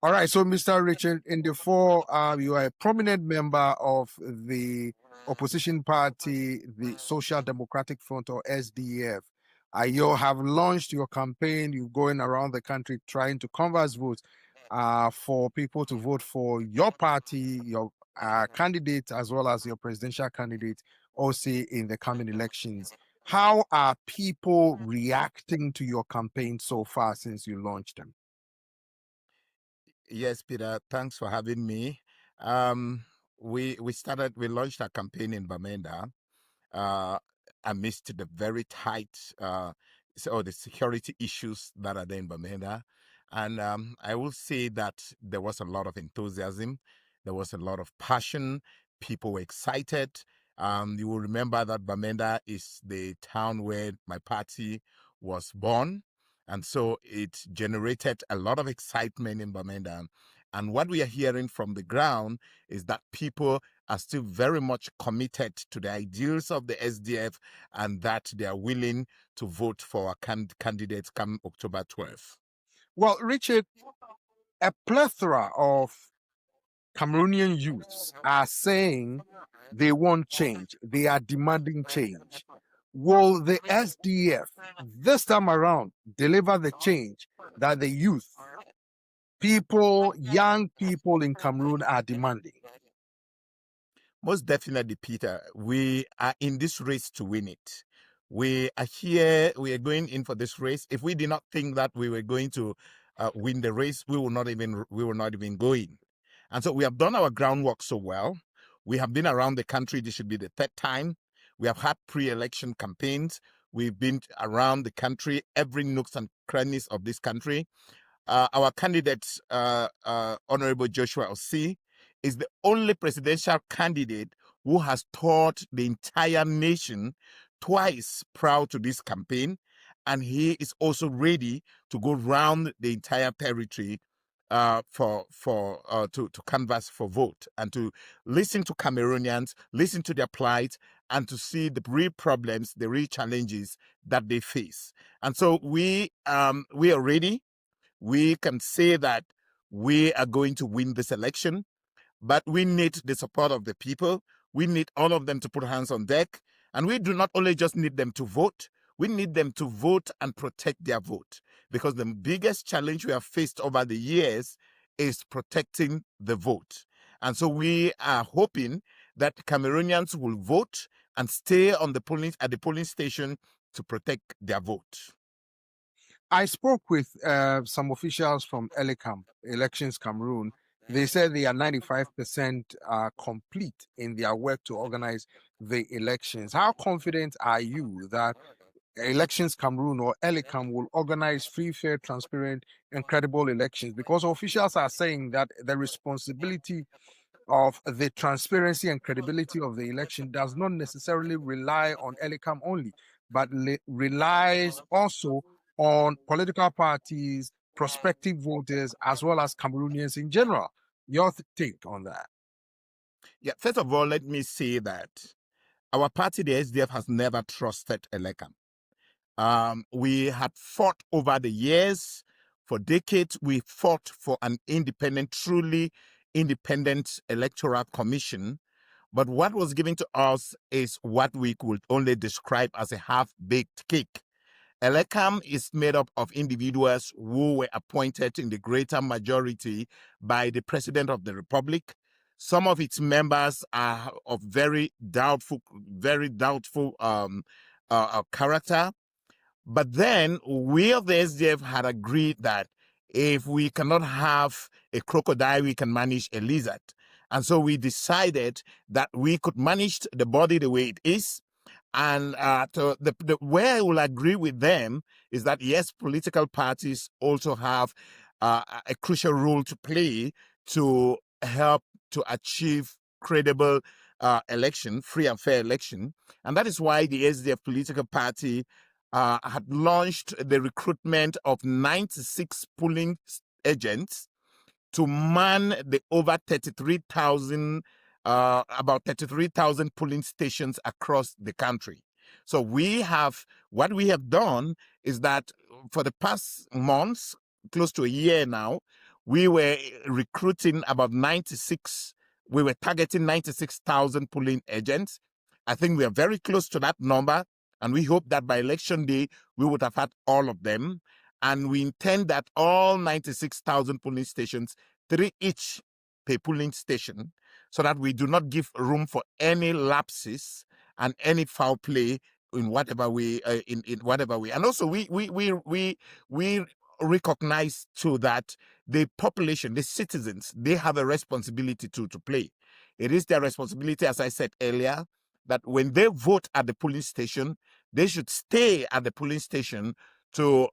All right, so Mr. Richard Ndifor, you are a prominent member of the opposition party, the Social Democratic Front, or SDF. You have launched your campaign. You're going around the country trying to canvass votes for people to vote for your party, your candidate, as well as your presidential candidate, also in the coming elections. How are people reacting to your campaign so far since you launched them? Yes, Peter, thanks for having me. We launched a campaign in Bamenda amidst the very tight the security issues that are there in Bamenda. And I will say that there was a lot of enthusiasm, there was a lot of passion, people were excited. You will remember that Bamenda is the town where my party was born. And so it generated a lot of excitement in Bamenda. And what we are hearing from the ground is that people are still very much committed to the ideals of the SDF and that they are willing to vote for our candidates come October 12th. Well, Richard, a plethora of Cameroonian youths are saying they want change. They are demanding change. Will the SDF this time around deliver the change that the youth, young people in Cameroon are demanding? Most definitely, Peter. We are in this race to win it. We are here, we are going in for this race. If we did not think that we were going to win the race, we will not even go in. And so we have done our groundwork so well. We have been around the country. This should be the third time. We have had pre-election campaigns. We've been around the country, every nooks and crannies of this country. Our candidate, Honorable Joshua Osei, is the only presidential candidate who has toured the entire nation twice prior to this campaign. And he is also ready to go round the entire territory to canvass for vote and to listen to Cameroonians, listen to their plight, and to see the real problems, the real challenges that they face. And so we are ready. We can say that we are going to win this election, but we need the support of the people. We need all of them to put hands on deck. And we do not only just need them to vote, we need them to vote and protect their vote. Because the biggest challenge we have faced over the years is protecting the vote. And so we are hoping that Cameroonians will vote and stay at the polling station to protect their vote. I spoke with some officials from Elecum, Elections Cameroon. They said they are 95% complete in their work to organize the elections. How confident are you that Elections Cameroon or Elecum will organize free, fair, transparent, and credible elections? Because officials are saying that the responsibility of the transparency and credibility of the election does not necessarily rely on Elecum only, but relies also on political parties, prospective voters, as well as Cameroonians in general. Your take on that? Yeah, first of all, let me say that our party, the SDF, has never trusted Elecum. We had fought over the years. For decades, we fought for an independent, truly independent electoral commission. But what was given to us is what we could only describe as a half-baked cake. Elecum is made up of individuals who were appointed in the greater majority by the President of the Republic. Some of its members are of very doubtful character. But then we of the SDF had agreed that if we cannot have a crocodile, we can manage a lizard. And so we decided that we could manage the body the way it is. And where I will agree with them is that, yes, political parties also have a crucial role to play to help to achieve credible election, free and fair election. And that is why the SDF political party had launched the recruitment of 96 polling agents to man the over 33,000 about 33,000 polling stations across the country. So what we have done is that for the past months, close to a year now, we were recruiting about 96, we were targeting 96,000 polling agents. I think we are very close to that number, and we hope that by election day, we would have had all of them. And we intend that all 96,000 polling stations, 3 each per polling station, so that we do not give room for any lapses and any foul play in whatever way. In whatever way. And also, we recognize too that the population, the citizens, they have a responsibility to play. It is their responsibility, as I said earlier, that when they vote at the polling station, they should stay at the polling station to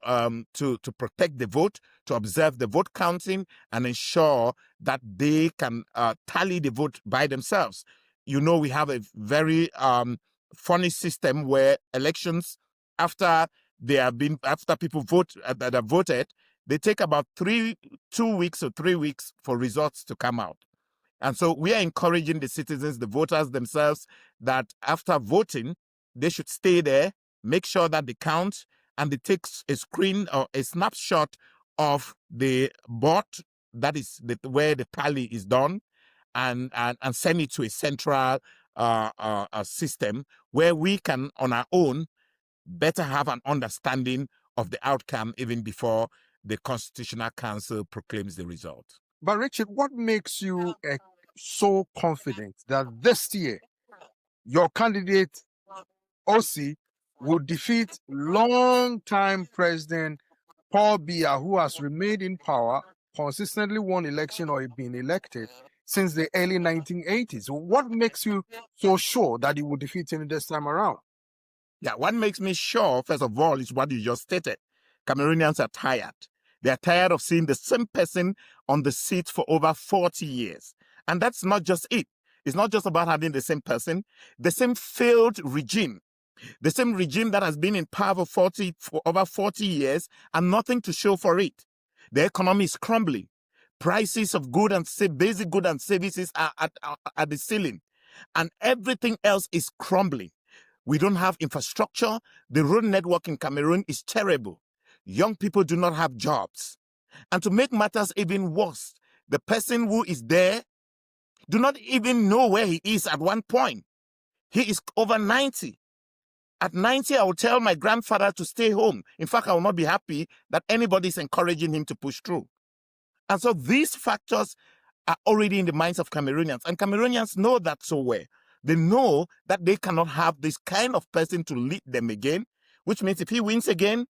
protect the vote, to observe the vote counting, and ensure that they can tally the vote by themselves. You know, we have a very funny system where elections, after people vote that have voted, they take about 2 weeks or 3 weeks for results to come out. And so we are encouraging the citizens, the voters themselves, that after voting, they should stay there, make sure that they count, and they take a screen or a snapshot of the board, that is where the tally is done, and send it to a central system where we can, on our own, better have an understanding of the outcome even before the Constitutional Council proclaims the result. But Richard, what makes you so confident that this year your candidate, OC, will defeat long-time President Paul Biya, who has remained in power, consistently won election or been elected since the early 1980s? What makes you so sure that you will defeat him this time around? Yeah, what makes me sure, first of all, is what you just stated. Cameroonians are tired. They are tired of seeing the same person on the seat for over 40 years. And that's not just it. It's not just about having the same person, the same failed regime, the same regime that has been in power for over 40 years and nothing to show for it. The economy is crumbling. Prices of basic goods and services are at the ceiling. And everything else is crumbling. We don't have infrastructure. The road network in Cameroon is terrible. Young people do not have jobs. And to make matters even worse, the person who is there do not even know where he is at one point. He is over 90. At 90, I will tell my grandfather to stay home. In fact, I will not be happy that anybody is encouraging him to push through. And so these factors are already in the minds of Cameroonians. And Cameroonians know that so well. They know that they cannot have this kind of person to lead them again, which means if he wins again,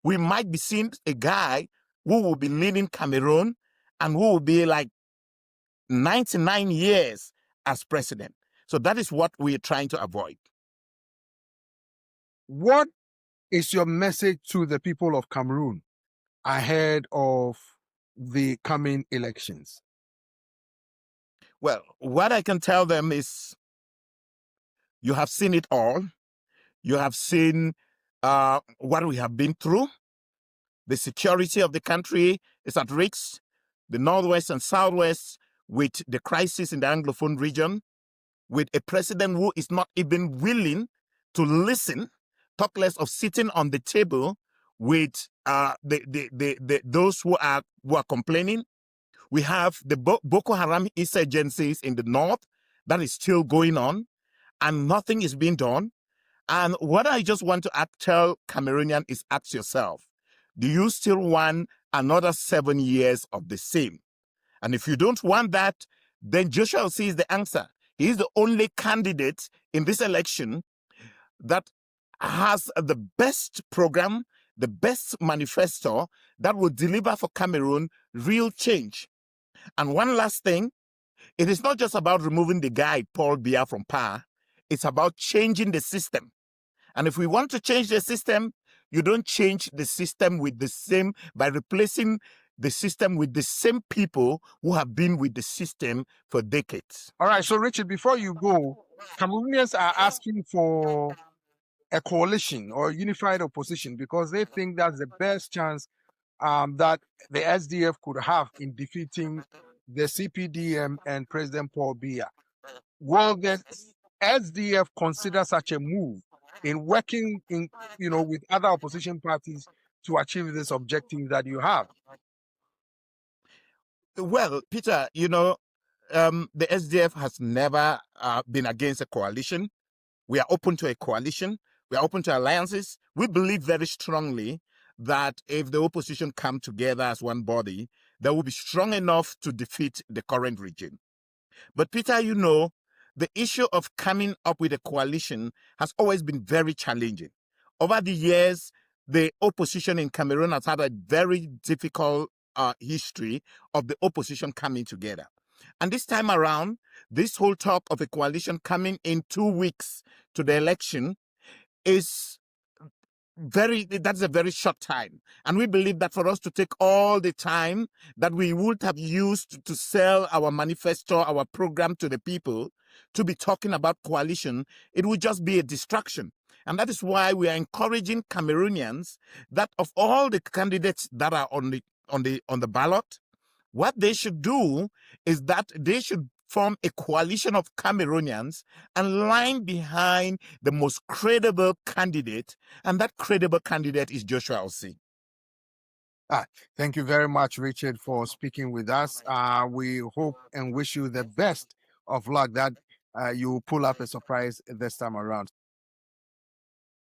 we might be seeing a guy who will be leading Cameroon and who will be like 99 years as president. So that is what we are trying to avoid. What is your message to the people of Cameroon ahead of the coming elections? Well, what I can tell them is, you have seen it all. You have seen what we have been through. The security of the country is at risk. The Northwest and Southwest, with the crisis in the Anglophone region, with a president who is not even willing to listen, talk less of sitting on the table with those who are complaining. We have the Boko Haram insurgencies in the north that is still going on, and nothing is being done. And what I just want to tell Cameroonian is, ask yourself, do you still want another 7 years of the same? And if you don't want that, then Joshua sees the answer. He is the only candidate in this election that has the best program, the best manifesto that will deliver for Cameroon real change. And one last thing, it is not just about removing the guy, Paul Biya, from power. It's about changing the system. And if we want to change the system, you don't change the system by replacing the system with the same people who have been with the system for decades. All right, so Richard, before you go, Cameroonians are asking for a coalition or a unified opposition because they think that's the best chance that the SDF could have in defeating the CPDM and President Paul Biya. Will the SDF consider such a move in working with other opposition parties to achieve this objective that you have? Well, Peter, the SDF has never been against a coalition. We are open to a coalition. We are open to alliances. We believe very strongly that if the opposition come together as one body, they will be strong enough to defeat the current regime. But Peter, the issue of coming up with a coalition has always been very challenging. Over the years, the opposition in Cameroon has had a very difficult history of the opposition coming together. And this time around, this whole talk of a coalition coming in 2 weeks to the election is that's a very short time. And we believe that for us to take all the time that we would have used to sell our manifesto, our program to the people, to be talking about coalition, it would just be a distraction. And that is why we are encouraging Cameroonians that of all the candidates that are on the ballot, what they should do is that they should form a coalition of Cameroonians and line behind the most credible candidate, and that credible candidate is Joshua Osei. Thank you very much, Richard, for speaking with us. We hope and wish you the best of luck that you pull up a surprise this time around.